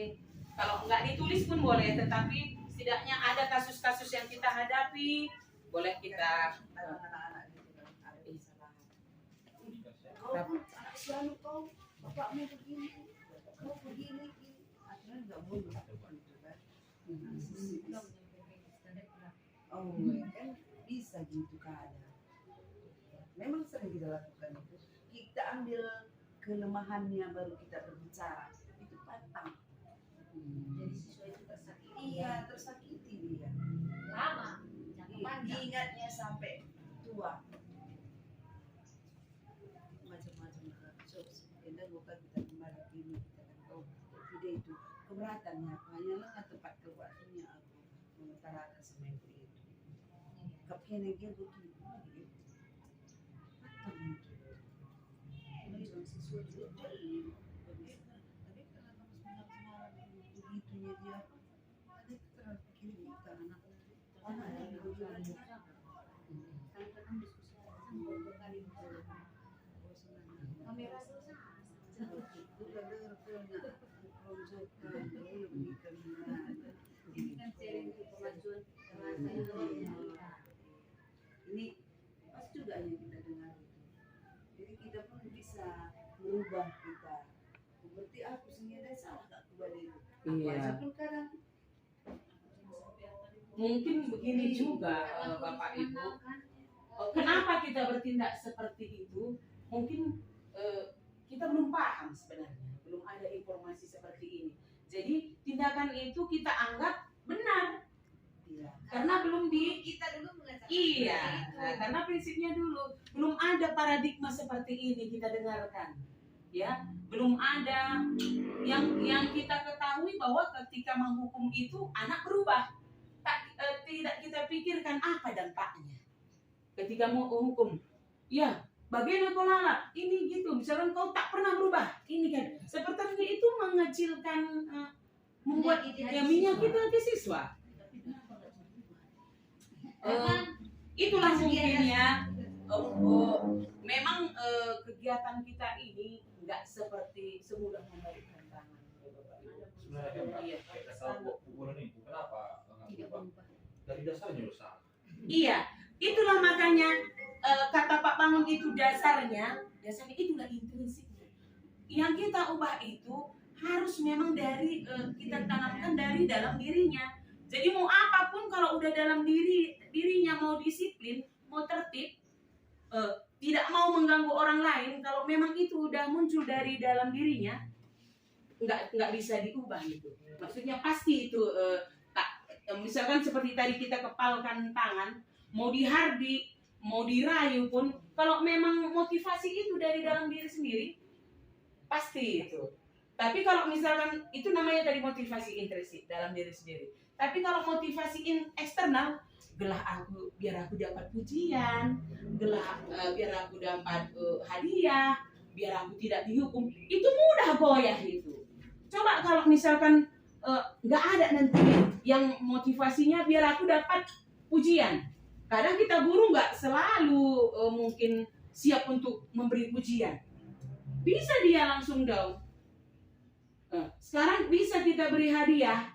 S1: Kalau nggak ditulis pun boleh, tetapi setidaknya ada kasus-kasus yang kita hadapi, boleh kita.
S3: Anak-anak gitu kan ada kesalahan. Kau pun anak selalu kau bapakmu begini, kau begini, akhirnya nggak boleh gitu kan. Oh, kan bisa gitu keadaan. Memang sering kita lakukan itu. Kita ambil kelemahannya baru kita berbicara. Itu pantang.
S2: Jadi siswa itu tersakiti.
S3: Iya, tersakiti dia.
S2: Lama, jangka panjang.
S3: Ingatnya sampai tua. Macam-macam kita bukan kita kembali ini kita kan tahu video itu keberatannya hanyalah tempat kebuatannya aku mengutarakan sama ibu itu. Kapkene dia begini. Siswa juga tapi karena kamu semangat begitunya dia ada terpikir kita anak-anaknya juga
S2: Kadang-kadang diskusi orang beberapa kali kamera susah. Ini kan sharing untuk kemajuan bahasa
S3: ini pas juga yang kita dengar itu. Jadi kita pun bisa merubah kita. Berarti aku sendiri salah gak kembali itu.
S1: Iya.
S3: Walaupun kadang
S1: Mungkin begini juga Bapak Ibu. Kenapa kita bertindak seperti itu? Mungkin kita belum paham sebenarnya, belum ada informasi seperti ini. Jadi tindakan itu kita anggap benar
S3: iya.
S1: karena belum
S2: kita dulu mengatakan
S1: iya. Nah, karena prinsipnya dulu belum ada paradigma seperti ini kita dengarkan. Ya, belum ada yang kita ketahui bahwa ketika menghukum itu anak berubah. Tidak kita pikirkan apa dampaknya ketika mau hukum. Ya, bagian aku lala ini gitu, misalkan kau tak pernah berubah ini kan sepertinya itu mengecilkan, membuat menyakiti hati siswa. Itulah mungkin ya. Memang kegiatan kita ini nggak seperti semudah memberikan tangan.
S4: Sebenarnya kan
S1: Iya.
S4: kita tahu pukulan itu kenapa nggak berubah? Dari dasarnya udah salah.
S1: Iya, itulah makanya kata Pak Bangun itu dasarnya itulah intrinsiknya. Yang kita ubah itu harus memang dari kita tanamkan dari dalam dirinya. Jadi mau apapun kalau udah dalam dirinya mau disiplin, mau tertib, tidak mau mengganggu orang lain, kalau memang itu udah muncul dari dalam dirinya, nggak bisa diubah gitu. Maksudnya pasti itu misalkan seperti tadi kita kepalkan tangan, mau dihardik, mau dirayu pun, kalau memang motivasi itu dari dalam diri sendiri, pasti itu. Tapi kalau misalkan itu namanya tadi motivasi intrinsik dalam diri sendiri. Tapi kalau motivasi eksternal, gelah aku biar aku dapat pujian, gelah biar aku dapat hadiah, biar aku tidak dihukum, itu mudah goyah itu. Coba kalau misalkan nggak ada nanti yang motivasinya biar aku dapat pujian. Kadang kita guru nggak selalu mungkin siap untuk memberi pujian. Bisa dia langsung down. Sekarang bisa kita beri hadiah,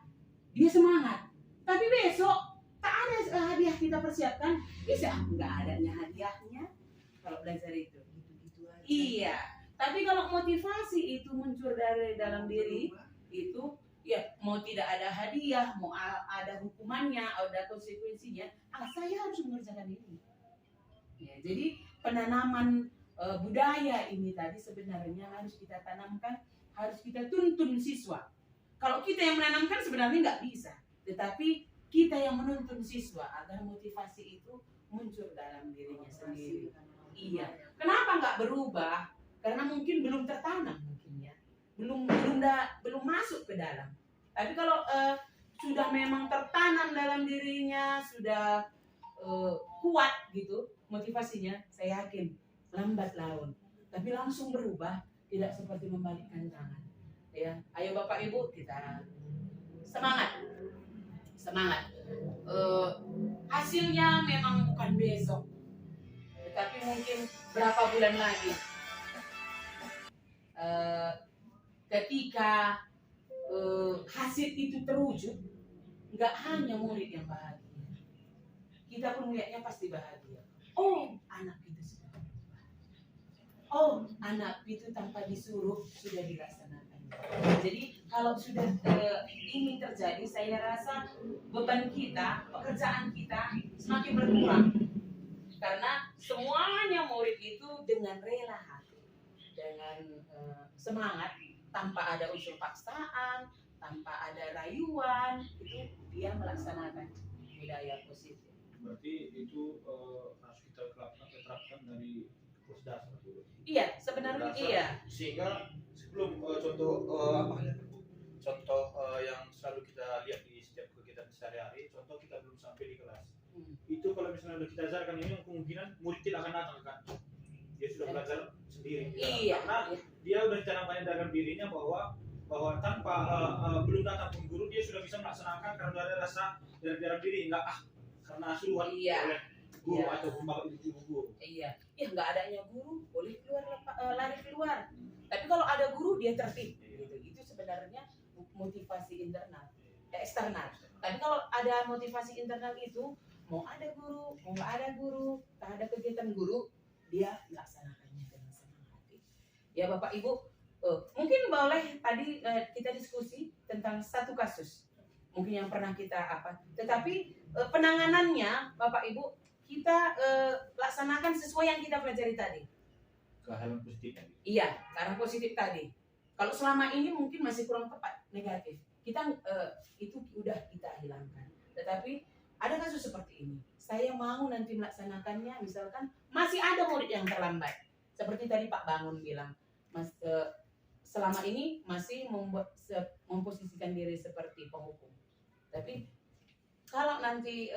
S1: dia semangat. Tapi besok tak ada hadiah kita persiapkan, bisa nggak adanya hadiahnya kalau belajar itu.
S3: Gitu-gitu aja.
S1: Iya. Tapi kalau motivasi itu muncul dari dalam diri itu, ya mau tidak ada hadiah, mau ada hukumannya, ada konsekuensinya, saya harus mengerjakan ini. Ya, jadi penanaman budaya ini tadi sebenarnya harus kita tanamkan, harus kita tuntun siswa. Kalau kita yang menanamkan sebenarnya nggak bisa, tetapi kita yang menuntun siswa agar motivasi itu muncul dalam dirinya sendiri. Iya. Kenapa nggak berubah? Karena mungkin belum tertanam mungkin ya, belum masuk ke dalam. Tapi kalau sudah memang tertanam dalam dirinya, sudah kuat gitu motivasinya, saya yakin lambat laun. Tapi langsung berubah, tidak seperti membalikkan tangan. Ya, ayo Bapak Ibu kita semangat, semangat. Hasilnya memang bukan besok, tetapi mungkin berapa bulan lagi. Ketika hasil itu terwujud, nggak hanya murid yang bahagia, kita pun melihatnya pasti bahagia. Oh, anak itu sudah berubah. Oh, anak itu tanpa disuruh sudah dilaksanakan. Jadi kalau sudah ini terjadi, saya rasa beban kita, pekerjaan kita semakin berkurang. Karena semuanya murid itu dengan rela hati, dengan semangat, tanpa ada unsur paksaan, tanpa ada rayuan, itu dia melaksanakan budaya positif.
S4: Berarti itu harus kita terapkan dari kelas dasar dulu.
S1: Iya, sebenarnya
S4: Dasar,
S1: iya.
S4: Sehingga sebelum contoh contoh yang selalu kita lihat di setiap kegiatan sehari-hari, contoh kita belum sampai di kelas. Itu kalau misalnya kita ajarkan ini, kemungkinan murid tidak akan datang kan. Dia sudah belajar sendiri.
S1: Iya.
S4: Karena dia sudah ditanamkan dalam dirinya bahwa tanpa belum datang pun guru, dia sudah bisa melaksanakan karena sudah ada rasa dari dalam diri, enggak karena suruhan oleh guru atau bapak ibu guru.
S1: Iya, ya nggak adanya guru boleh keluar lari keluar. Tapi kalau ada guru dia tertib. Gitu. Itu sebenarnya motivasi internal, eksternal. Tapi kalau ada motivasi internal itu, mau ada guru, mau nggak ada guru, tak ada kegiatan guru, dia laksanakannya dengan senang hati. Ya Bapak Ibu, mungkin boleh tadi kita diskusi tentang satu kasus. Mungkin yang pernah kita tetapi penanganannya Bapak Ibu kita laksanakan sesuai yang kita pelajari tadi.
S4: Ke hal yang positif tadi.
S1: Iya, karena positif tadi. Kalau selama ini mungkin masih kurang tepat, negatif. Kita itu udah kita hilangkan. Tetapi ada kasus seperti ini. Saya mau nanti melaksanakannya, misalkan masih ada murid yang terlambat. Seperti tadi Pak Bangun bilang, selama ini masih memposisikan diri seperti penghukum. Tapi kalau nanti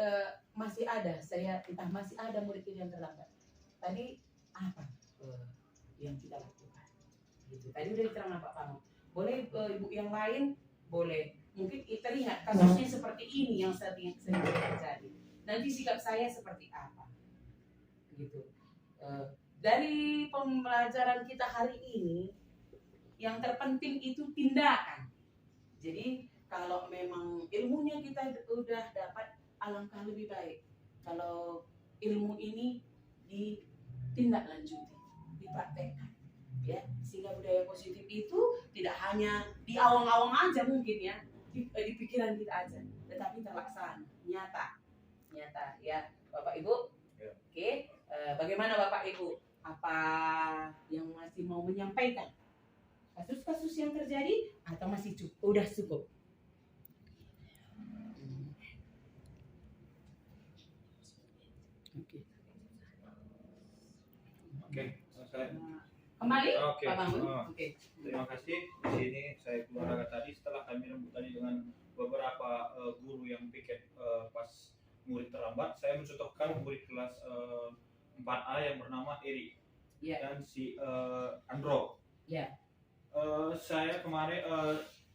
S1: masih ada, entah masih ada murid yang terlambat. Tadi apa yang kita lakukan? Gitu. Tadi udah diterangkan Pak Bangun. Boleh ibu yang lain, boleh. Mungkin teringat kasusnya seperti ini yang sering terjadi. Nanti sikap saya seperti apa? Gitu. Dari pembelajaran kita hari ini, yang terpenting itu tindakan. Jadi kalau memang ilmunya kita udah dapat, alangkah lebih baik kalau ilmu ini ditindaklanjuti, dipraktekkan, ya, sehingga budaya positif itu tidak hanya di awang-awang aja mungkin ya, di pikiran kita aja, tetapi terlaksana, nyata ya Bapak Ibu.
S4: Ya.
S1: Oke, bagaimana Bapak Ibu? Apa yang masih mau menyampaikan? Kasus-kasus yang terjadi atau masih cukup? Udah cukup?
S4: Oke, saya
S1: Kembali,
S4: Oke.
S1: Pak Bangun. Oke.
S4: terima kasih. Di sini saya keluarga tadi, setelah kami rembuk tadi dengan beberapa guru yang piket pas murid terlambat, saya mencontohkan murid kelas 4A yang bernama Eri dan si Andro. Saya kemarin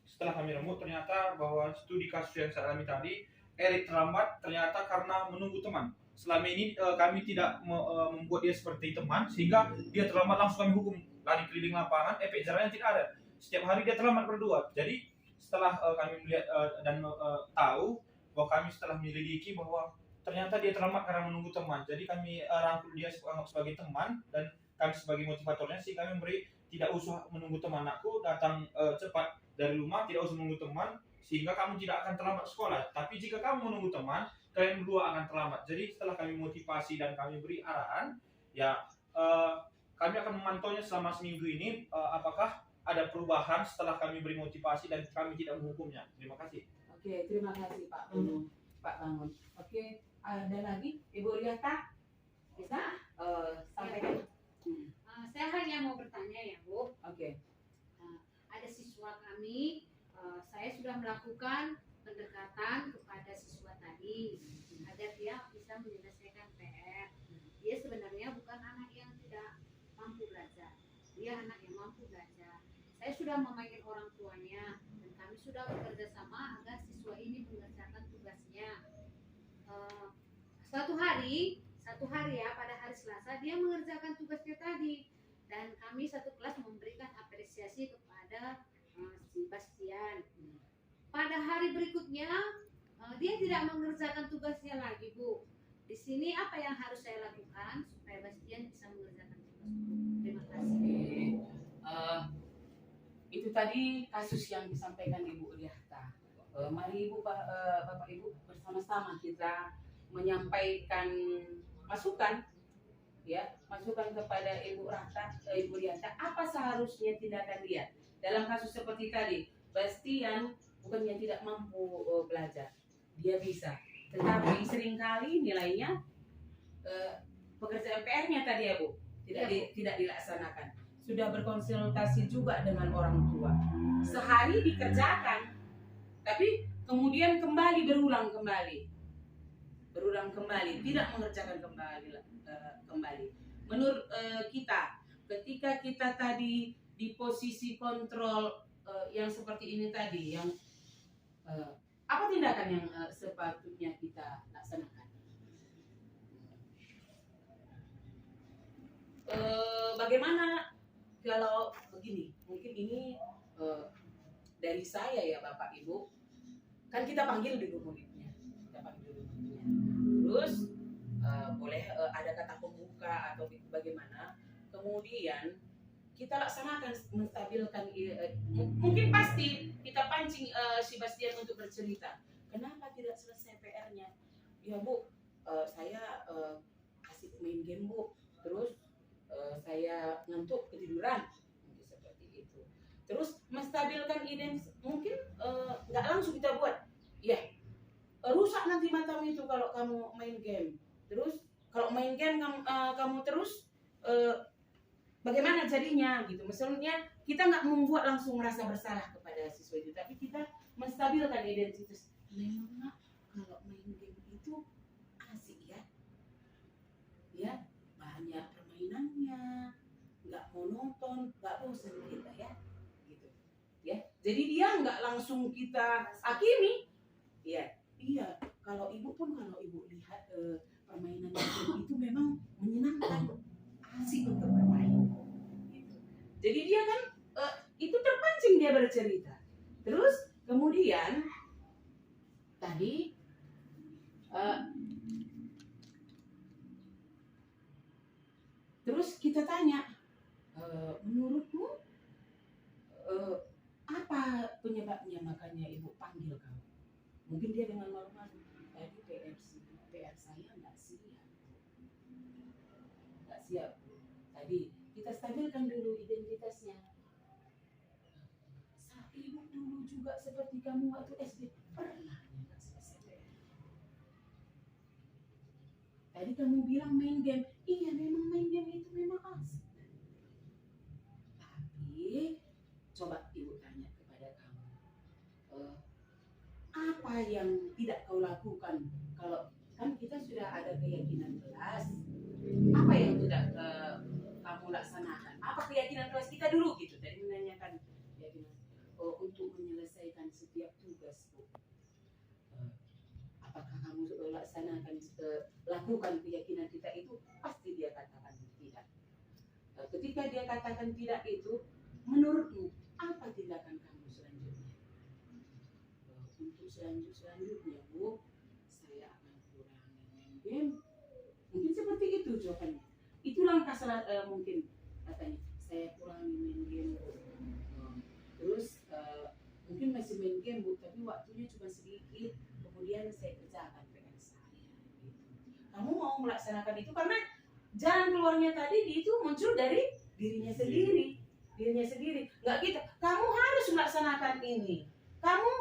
S4: setelah kami rembuk, ternyata bahwa studi kasus yang saya alami tadi, Eri terlambat ternyata karena menunggu teman. Selama ini kami tidak membuat dia seperti teman, sehingga dia terlambat langsung kami hukum, lari keliling lapangan, efek jerahnya tidak ada. Setiap hari dia terlambat berdua. Jadi setelah kami melihat dan tahu bahwa kami setelah menyelidiki bahwa ternyata dia terlambat karena menunggu teman. Jadi kami rangkul dia sebagai teman, dan kami sebagai motivatornya sih kami memberi, tidak usah menunggu teman, anakku datang cepat dari rumah, tidak usah menunggu teman, sehingga kamu tidak akan terlambat sekolah. Tapi jika kamu menunggu teman, kalian berdua akan terlambat. Jadi setelah kami motivasi dan kami beri arahan, ya kami akan memantaunya selama seminggu ini, apakah ada perubahan setelah kami beri motivasi dan kami tidak menghukumnya. Terima kasih.
S1: Oke, terima kasih Pak Bangun. Pak Bangun. Oke, ada lagi Ibu Riata? Bisa sampaikan?
S2: Saya hanya mau bertanya ya Bu.
S1: Oke.
S2: Ada siswa kami, saya sudah melakukan pendekatan kepada siswa tadi agar dia bisa menyelesaikan PR. Dia sebenarnya bukan anak yang tidak mampu belajar, dia anak yang mampu belajar. Saya sudah memanggil orang tuanya dan kami sudah bekerja sama agar siswa ini mengerjakan tugasnya. Suatu hari ya, pada hari Selasa dia mengerjakan tugasnya tadi dan kami satu kelas memberikan apresiasi kepada si Bastian. Pada hari berikutnya dia tidak mengerjakan tugasnya lagi, Bu. Di sini apa yang harus saya lakukan supaya Bastian bisa mengerjakan tugas? Terima kasih.
S1: Itu tadi kasus yang disampaikan Ibu Riata. Mari Ibu, Bapak Ibu bersama-sama kita menyampaikan masukan, ya, masukan kepada Ibu Riata. Apa seharusnya tindakan dia dalam kasus seperti tadi? Bastian bukannya tidak mampu belajar, dia bisa, tetapi seringkali nilainya pekerjaan PR-nya tadi ya Bu tidak dilaksanakan. Sudah berkonsultasi juga dengan orang tua, sehari dikerjakan, tapi kemudian berulang kembali, tidak mengerjakan kembali. Menurut kita, ketika kita tadi di posisi kontrol yang seperti ini tadi, yang apa tindakan yang sepatutnya kita laksanakan? Bagaimana kalau begini? Mungkin ini dari saya ya Bapak Ibu, kan kita panggil dulu muridnya, terus boleh ada kata pembuka atau bagaimana, kemudian kita laksanakan menstabilkan, mungkin pasti kita pancing si Bastian untuk bercerita, kenapa tidak selesai PR-nya? Ya Bu, saya asik main game Bu, terus saya ngantuk ketiduran, mungkin seperti itu. Terus menstabilkan mungkin nggak langsung kita buat, ya rusak nanti matamu itu kalau kamu main game. Terus kalau main game kamu terus bagaimana jadinya gitu. Misalnya kita nggak membuat langsung merasa bersalah kepada siswa itu, tapi kita menstabilkan identitas. Memang kalau main game itu asik ya, banyak permainannya, nggak monoton, nggak bosan kita ya, gitu ya. Jadi dia nggak langsung kita hakimi, iya. Kalau ibu lihat permainan itu memang menyenangkan, asik untuk bermain. Jadi dia kan itu terpancing dia bercerita. Terus kemudian tadi terus kita tanya, menurutmu apa penyebabnya makanya ibu panggil kamu? Mungkin dia dengan malu-malu, tadi PR saya nggak siap. Tadi kita stabilkan dulu identitasnya. Saat ibu dulu juga seperti kamu waktu SD, pernah nggak selesai PR? Tadi kamu bilang main game, iya memang main game itu memang asik. Tapi coba ibu tanya kepada kamu, apa yang tidak kau lakukan? Kalau kan kita sudah ada keyakinan kelas, apa yang tidak kamu laksanakan? Apa keyakinan kelas kita dulu gitu? Tadi menanyakan keyakinan untuk menyelesaikan setiap tugas, Bu. Apakah kamu lakukan keyakinan kita itu? Pasti dia katakan tidak. Ketika dia katakan tidak itu, menurutmu apa tindakan kamu selanjutnya? Untuk selanjutnya, Bu, saya akan kurangi main game. Mungkin seperti itu jawabannya. Itu langkah mungkin katanya, saya kurangi main game. Terus mungkin masih main game Bu, tapi waktunya cuma sedikit. Kemudian saya kerjakan PR saya. melaksanakan itu karena jalan keluarnya tadi itu muncul dari dirinya sendiri. Nggak kita, kamu harus melaksanakan ini. Kamu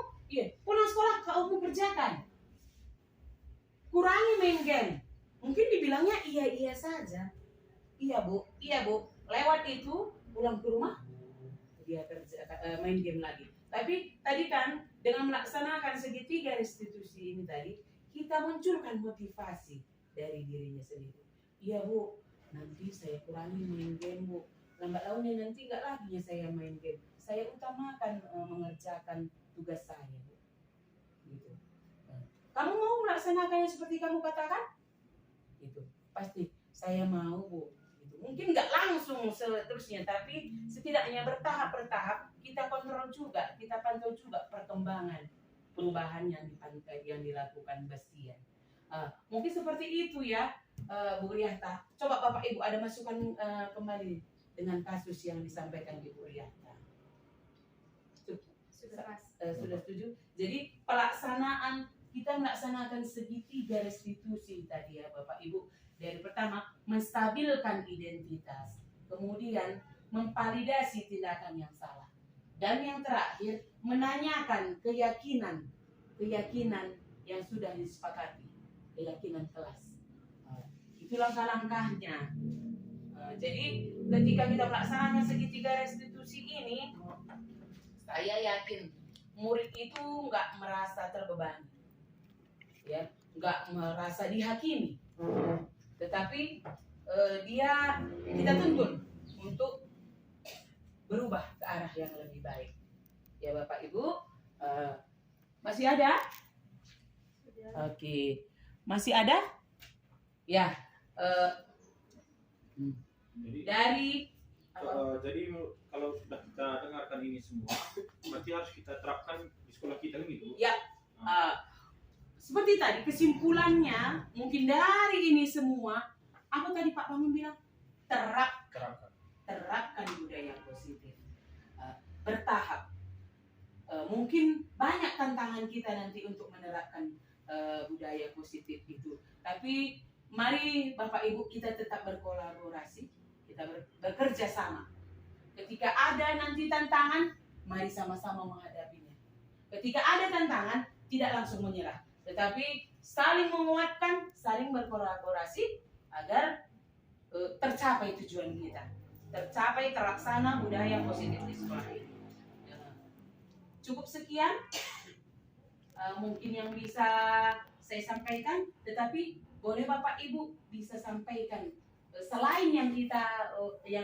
S1: pulang sekolah kamu kerjakan. Kurangi main game. Mungkin dibilangnya iya saja. Iya bu. Lewat itu pulang ke rumah dia main game lagi. Tapi tadi kan dengan melaksanakan segitiga restitusi ini tadi, kita munculkan motivasi dari dirinya sendiri. Iya bu, nanti saya kurangi main game bu. Lambat launnya nanti nggak lagi saya main game. Saya utamakan mengerjakan tugas saya bu. Gitu. Kamu mau melaksanakannya seperti kamu katakan? Gitu. Pasti saya mau bu. Mungkin nggak langsung seterusnya, tapi setidaknya bertahap kita kontrol juga, kita pantau juga perkembangan perubahan yang dilakukan Bastian. Mungkin seperti itu ya, Bu Rianta. Coba Bapak Ibu ada masukan kembali dengan kasus yang disampaikan di Bu Rianta. Sudah setuju? Jadi pelaksanaan kita melaksanakan segitiga restitusi tadi ya Bapak Ibu. Dari pertama, menstabilkan identitas. Kemudian, memvalidasi tindakan yang salah. Dan yang terakhir, menanyakan keyakinan yang sudah disepakati. Keyakinan kelas. Itu langkah-langkahnya. Jadi, ketika kita melaksanakan segitiga restitusi ini, saya yakin murid itu nggak merasa terbebani. Ya, nggak merasa dihakimi. Tetapi kita tuntun untuk berubah ke arah yang lebih baik. Ya Bapak Ibu, masih ada? Oke, masih ada? Ya. Dari
S4: jadi kalau sudah kita dengarkan ini semua, berarti harus kita terapkan di sekolah kita gitu.
S1: Ya. Seperti tadi kesimpulannya mungkin dari ini semua apa tadi Pak Bangun bilang terapkan budaya positif bertahap. Mungkin banyak tantangan kita nanti untuk menerapkan budaya positif itu. Tapi mari Bapak Ibu kita tetap berkolaborasi, kita bekerja sama. Ketika ada nanti tantangan, mari sama-sama menghadapinya. Ketika ada tantangan, tidak langsung menyerah. Tetapi saling menguatkan, saling berkolaborasi agar tercapai tujuan kita, terlaksana budaya positif di sekolah ini. Cukup sekian mungkin yang bisa saya sampaikan, tetapi boleh Bapak Ibu bisa sampaikan selain yang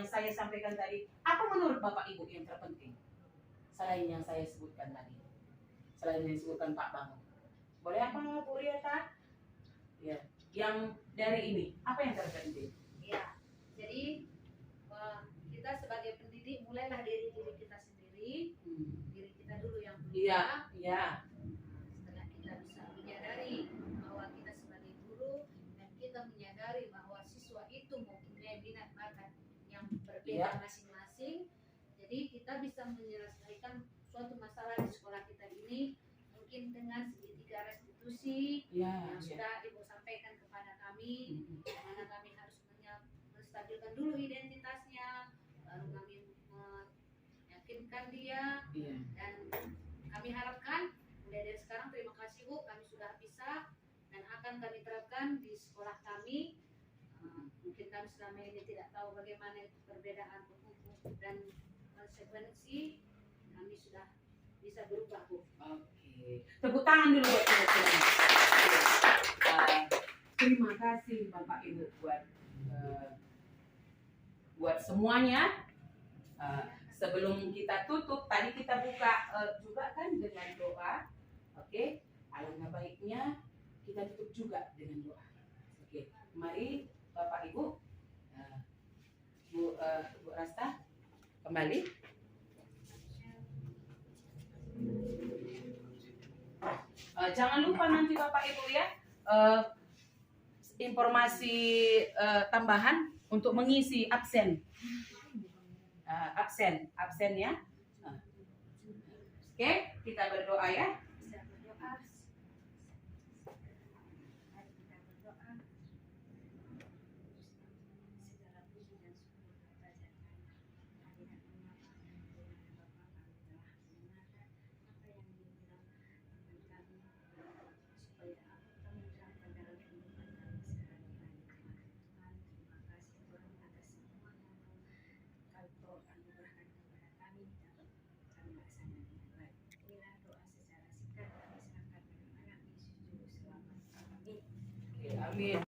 S1: saya sampaikan tadi, apa menurut Bapak Ibu yang terpenting selain yang saya sebutkan tadi, selain yang disebutkan Pak Bangun? Boleh apa Bu Riata? Ya, yang dari ini apa yang terpenting?
S2: Ya, jadi kita sebagai pendidik mulailah dari diri kita sendiri, diri kita dulu yang berubah.
S1: Iya.
S2: Setelah kita bisa menyadari bahwa kita sebagai guru dan kita menyadari bahwa siswa itu mempunyai minat bakat yang berbeda masing-masing, jadi kita bisa menyelesaikan suatu masalah di sekolah kita ini mungkin dengan segitiga restitusi yang sudah Ibu sampaikan kepada kami, karena kami harus menstabilkan dulu identitasnya, baru kami meyakinkan dia, dan kami harapkan mulai dari sekarang, terima kasih Bu, kami sudah bisa dan akan kami terapkan di sekolah kami. Mungkin kami selama ini tidak tahu bagaimana itu perbedaan hukum dan konsekuensi, kami sudah bisa berubah Bu.
S1: Oke, tepuk tangan dulu buat kita. Terima kasih Bapak Ibu buat semuanya. Sebelum kita tutup, tadi kita buka juga kan dengan doa. Oke, alangkah baiknya kita tutup juga dengan doa. Oke, mari Bapak Ibu, Bu Rasta kembali. Jangan lupa nanti Bapak Ibu ya, informasi tambahan untuk mengisi absen ya. Oke, kita berdoa ya.
S2: diminta kami laksanakan. Inilah doa secara singkat kami serahkan pada anak Yesus Juru Selamat. Amin.
S1: Oke, amin.